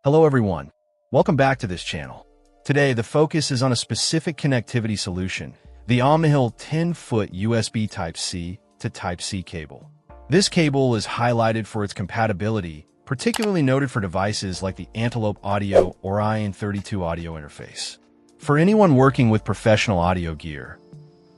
Hello everyone, welcome back to this channel. Today the focus is on a specific connectivity solution, the OMNIHIL 10-foot USB Type-C to Type-C cable. This cable is highlighted for its compatibility, particularly noted for devices like the Antelope Orion 32 audio interface. For anyone working with professional audio gear,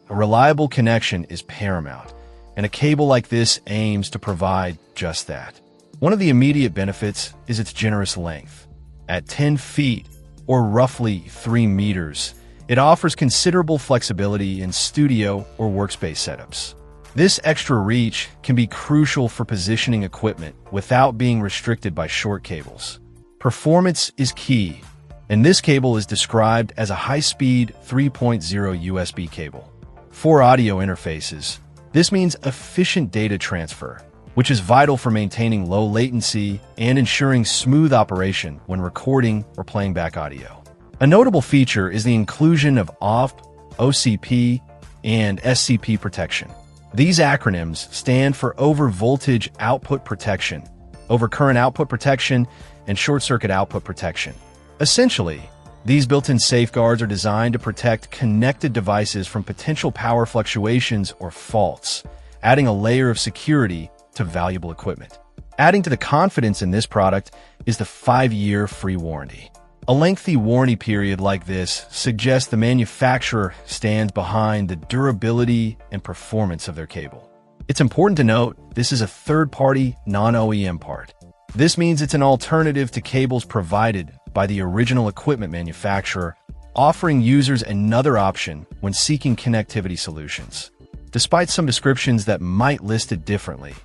a reliable connection is paramount, and a cable like this aims to provide just that. One of the immediate benefits is its generous length. At 10 feet, or roughly 3 meters, it offers considerable flexibility in studio or workspace setups. This extra reach can be crucial for positioning equipment without being restricted by short cables. Performance is key, and this cable is described as a high-speed 3.0 USB cable. For audio interfaces, this means efficient data transfer, which is vital for maintaining low latency and ensuring smooth operation when recording or playing back audio. A notable feature is the inclusion of OFP, OCP, and SCP protection. These acronyms stand for Over Voltage Output Protection, Over Current Output Protection, and Short Circuit Output Protection. Essentially, these built-in safeguards are designed to protect connected devices from potential power fluctuations or faults, adding a layer of security to valuable equipment. Adding to the confidence in this product is the 5-year free warranty. A lengthy warranty period like this suggests the manufacturer stands behind the durability and performance of their cable. It's important to note this is a third-party, non-OEM part. This means it's an alternative to cables provided by the original equipment manufacturer, offering users another option when seeking connectivity solutions. Despite some descriptions that might list it differently,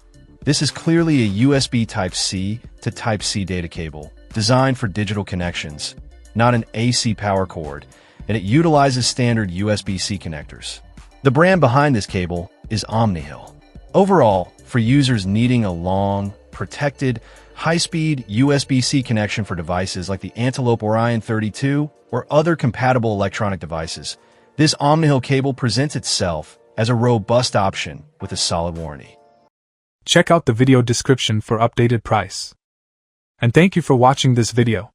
this is clearly a USB Type-C to Type-C data cable designed for digital connections, not an AC power cord, and it utilizes standard USB-C connectors. The brand behind this cable is OMNIHIL. Overall, for users needing a long, protected, high-speed USB-C connection for devices like the Antelope Orion 32 or other compatible electronic devices, this OMNIHIL cable presents itself as a robust option with a solid warranty. Check out the video description for updated price. And thank you for watching this video.